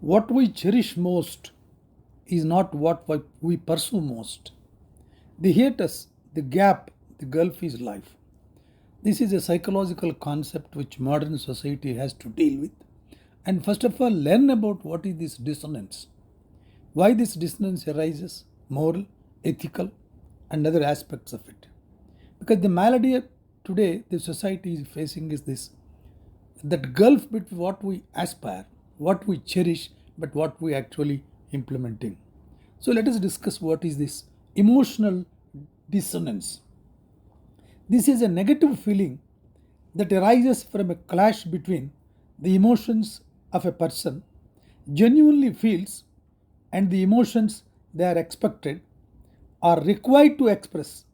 What we cherish most is not what we pursue most. The hiatus, the gap, the gulf is life. This is a psychological concept which modern society has to deal with. And first of all, learn about what is this dissonance, why this dissonance arises, moral, ethical, and other aspects of it. Because the malady today the society is facing is this, that gulf between what we aspire, what we cherish, but what we actually implementing. So let us discuss what is this emotional dissonance. This is a negative feeling that arises from a clash between the emotions of a person genuinely feels and the emotions they are expected or required to express.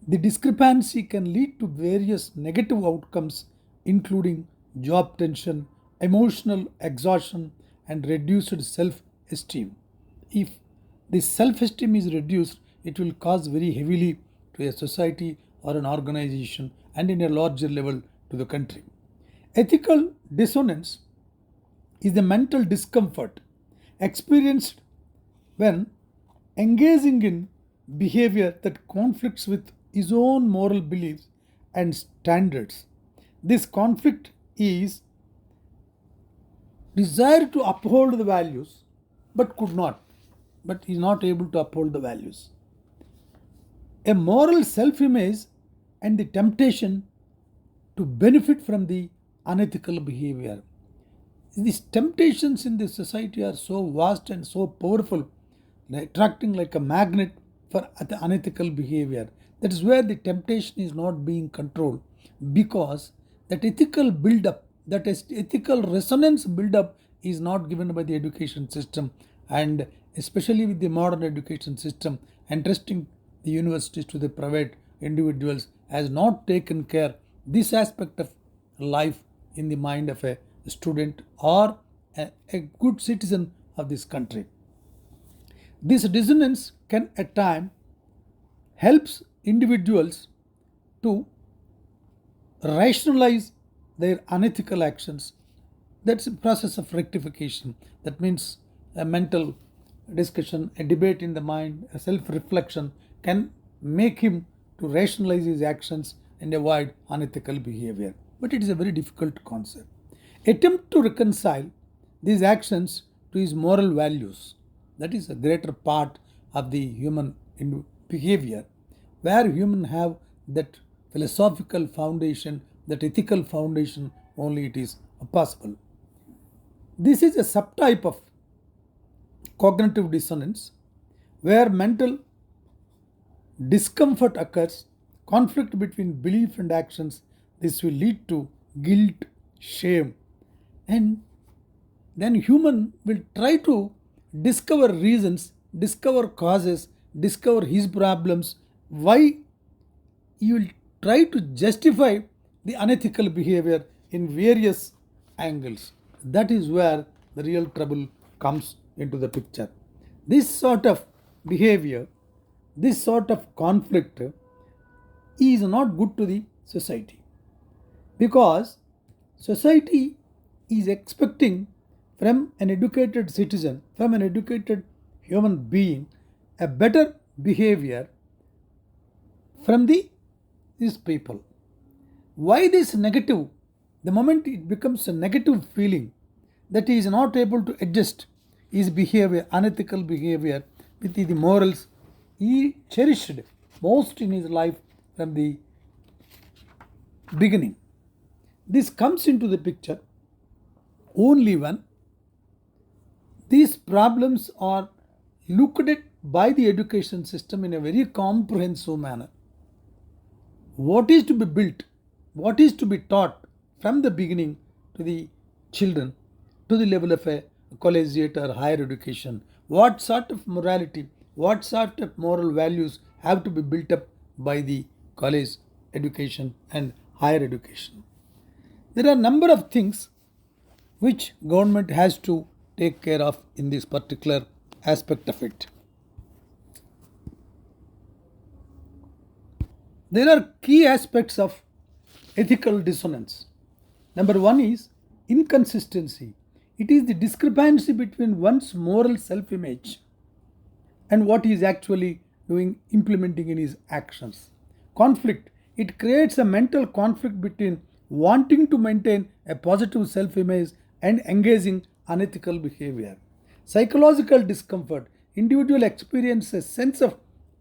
The discrepancy can lead to various negative outcomes, including job tension, emotional exhaustion, and reduced self esteem. If the self esteem is reduced, it will cause very heavily to a society or an organization and in a larger level to the country. Ethical dissonance is the mental discomfort experienced when engaging in behavior that conflicts with his own moral beliefs and standards. This conflict is desire to uphold the values but could not, but is not able to uphold the values. A moral self image and the temptation to benefit from the unethical behavior. These temptations in this society are so vast and so powerful, attracting like a magnet for the unethical behavior. That is where the temptation is not being controlled, because that ethical build up, that is ethical resonance build up is not given by the education system, and especially with the modern education system entrusting the universities to the private individuals has not taken care this aspect of life in the mind of a student or a good citizen of this country. This dissonance can at times helps individuals to rationalize their unethical actions. That's a process of rectification. That means a mental discussion, a debate in the mind, a self-reflection can make him to rationalize his actions and avoid unethical behavior. But it is a very difficult concept. Attempt to reconcile these actions to his moral values. That is a greater part of the human behavior, where humans have that philosophical foundation, that ethical foundation, only it is possible. This is a subtype of cognitive dissonance where mental discomfort occurs, conflict between belief and actions. This will lead to guilt, shame, and then human will try to discover reasons, discover causes, discover his problems, why you will try to justify the unethical behavior in various angles. That is where the real trouble comes into the picture. This sort of behavior, this sort of conflict is not good to the society, because society is expecting from an educated citizen, from an educated human being, a better behavior from these people. Why this negative? The moment it becomes a negative feeling that he is not able to adjust his behavior, unethical behavior, with the morals he cherished most in his life from the beginning. This comes into the picture only when these problems are looked at by the education system in a very comprehensive manner. What is to be built, what is to be taught from the beginning to the children to the level of a collegiate or higher education, what sort of morality, what sort of moral values have to be built up by the college education and higher education. There are a number of things which government has to take care of in this particular aspect of it. There are key aspects of ethical dissonance. Number one is inconsistency. It is the discrepancy between one's moral self image and what he is actually doing, implementing in his actions. Conflict. It creates a mental conflict between wanting to maintain a positive self image and engaging unethical behavior. Psychological discomfort. Individual experience a sense of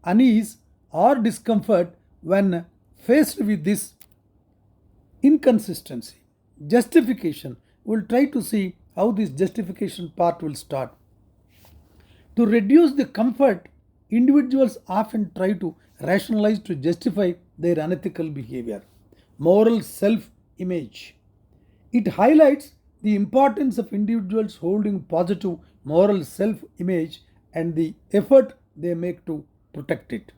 unease or discomfort when faced with this inconsistency. Justification. We'll try to see how this justification part will start. To reduce the comfort, individuals often try to rationalize to justify their unethical behavior. Moral self image. It highlights the importance of individuals holding positive moral self image and the effort they make to protect it.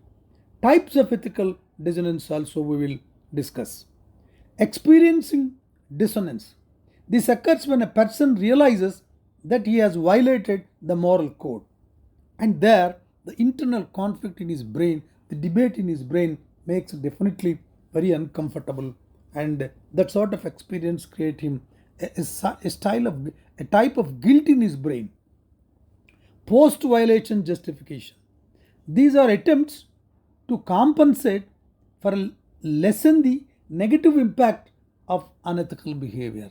Types of ethical dissonance also we will discuss. Experiencing dissonance. This occurs when a person realizes that he has violated the moral code, and there the internal conflict in his brain, the debate in his brain makes it definitely very uncomfortable, and that sort of experience create him a type of guilt in his brain. Post violation justification. These are attempts to compensate for lessen the negative impact of unethical behavior.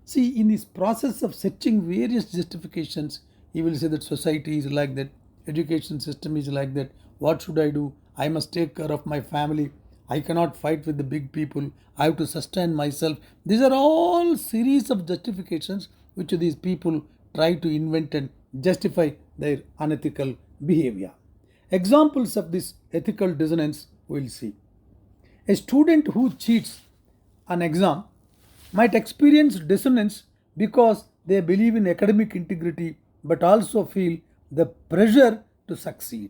See, in this process of searching various justifications, he will say that society is like that, education system is like that, what should I do? I must take care of my family. I cannot fight with the big people. I have to sustain myself. These are all series of justifications which these people try to invent and justify their unethical behavior. Examples of this ethical dissonance we will see. A student who cheats an exam might experience dissonance because they believe in academic integrity but also feel the pressure to succeed.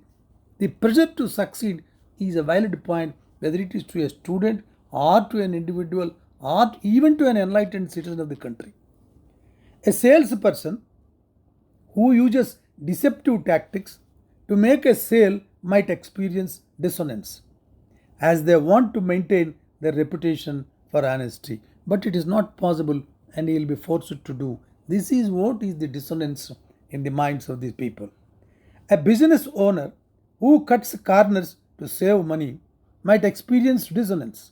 The pressure to succeed is a valid point whether it is to a student or to an individual or even to an enlightened citizen of the country. A salesperson who uses deceptive tactics to make a sale might experience dissonance as they want to maintain their reputation for honesty, but it is not possible and he will be forced to do. This is what is the dissonance in the minds of these people. A business owner who cuts corners to save money might experience dissonance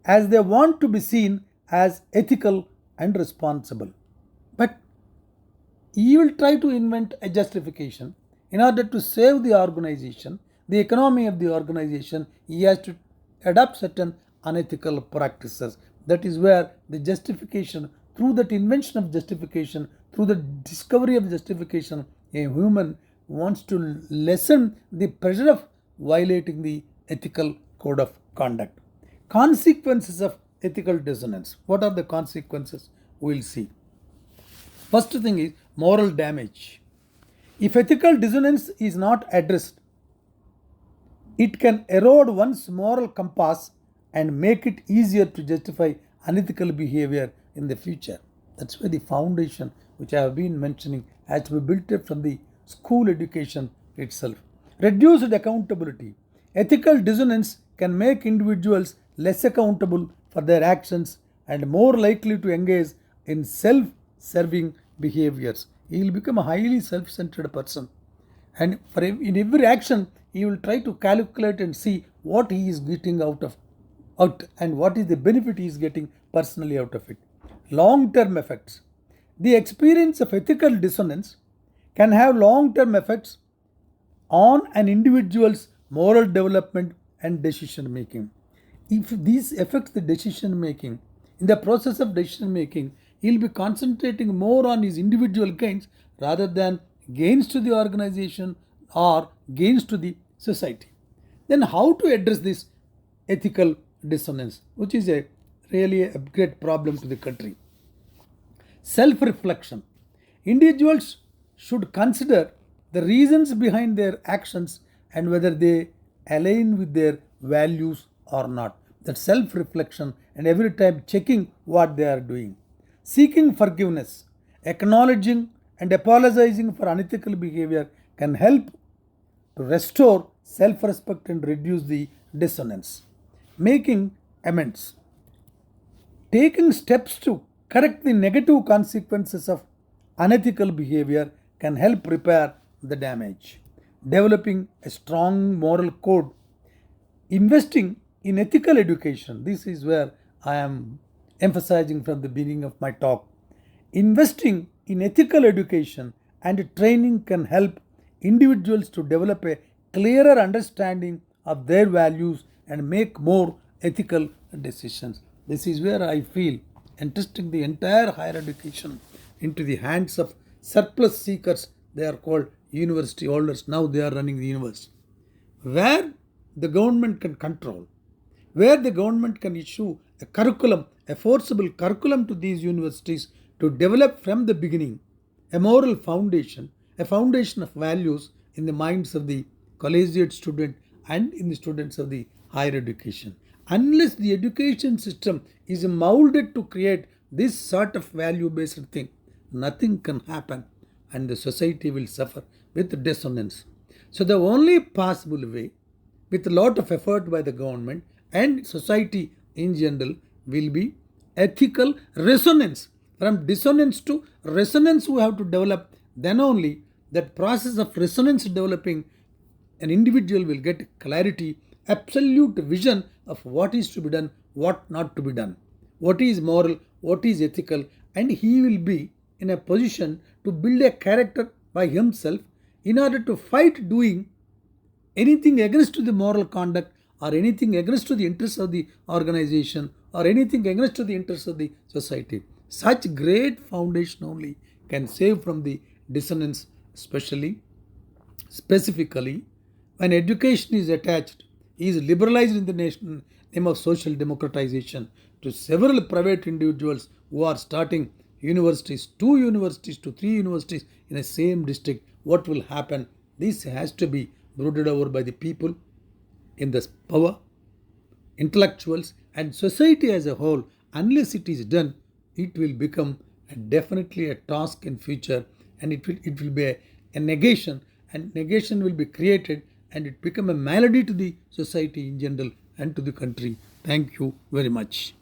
as they want to be seen as ethical and responsible. But he will try to invent a justification in order to save the organization, the economy of the organization. He has to adopt certain unethical practices. That is where the justification, through that invention of justification, through the discovery of justification, a human wants to lessen the pressure of violating the ethical code of conduct. Consequences of ethical dissonance. What are the consequences? We will see. First thing is moral damage. If ethical dissonance is not addressed, it can erode one's moral compass and make it easier to justify unethical behavior in the future. That's why the foundation, which I have been mentioning, has to be built up from the school education itself. Reduced accountability. Ethical dissonance can make individuals less accountable for their actions and more likely to engage in self-serving behaviors. He will become a highly self-centered person, and in every action he will try to calculate and see what he is getting out and what is the benefit he is getting personally out of it. Long-term effects. The experience of ethical dissonance can have long-term effects on an individual's moral development and decision making. If these affect the decision making, in the process of decision making, he will be concentrating more on his individual gains rather than gains to the organization or gains to the society. Then how to address this ethical dissonance, which is really a great problem to the country? Self-reflection. Individuals should consider the reasons behind their actions and whether they align with their values or not. That self-reflection and every time checking what they are doing. Seeking forgiveness. Acknowledging and apologizing for unethical behavior can help to restore self-respect and reduce the dissonance. Making amends. Taking steps to correct the negative consequences of unethical behavior can help repair the damage. Developing a strong moral code, investing in ethical education, this is where I am emphasizing from the beginning of my talk. Investing in ethical education and training can help individuals to develop a clearer understanding of their values and make more ethical decisions. This is where I feel entrusting the entire higher education into the hands of surplus seekers. They are called university holders. Now they are running the university. Where the government can control, where the government can issue a curriculum, a forcible curriculum to these universities to develop from the beginning a moral foundation, a foundation of values in the minds of the collegiate student and in the students of the higher education. Unless the education system is molded to create this sort of value-based thing, nothing can happen and the society will suffer with dissonance. So the only possible way, with a lot of effort by the government and society in general, will be ethical resonance. From dissonance to resonance we have to develop. Then only that process of resonance developing, an individual will get clarity, absolute vision of what is to be done, what not to be done, what is moral, what is ethical, and he will be in a position to build a character by himself in order to fight doing anything against the moral conduct or anything against the interests of the organization or anything against the interests of the society. Such great foundation only can save from the dissonance, specifically when education is attached, is liberalized in the name of social democratization to several private individuals who are starting universities, 2 universities to 3 universities in the same district. What will happen? This has to be brooded over by the people in the power, intellectuals, and society as a whole. Unless it is done, it will become definitely a task in future, and it will be a negation, and negation will be created, and it become a malady to the society in general and to the country. Thank you very much.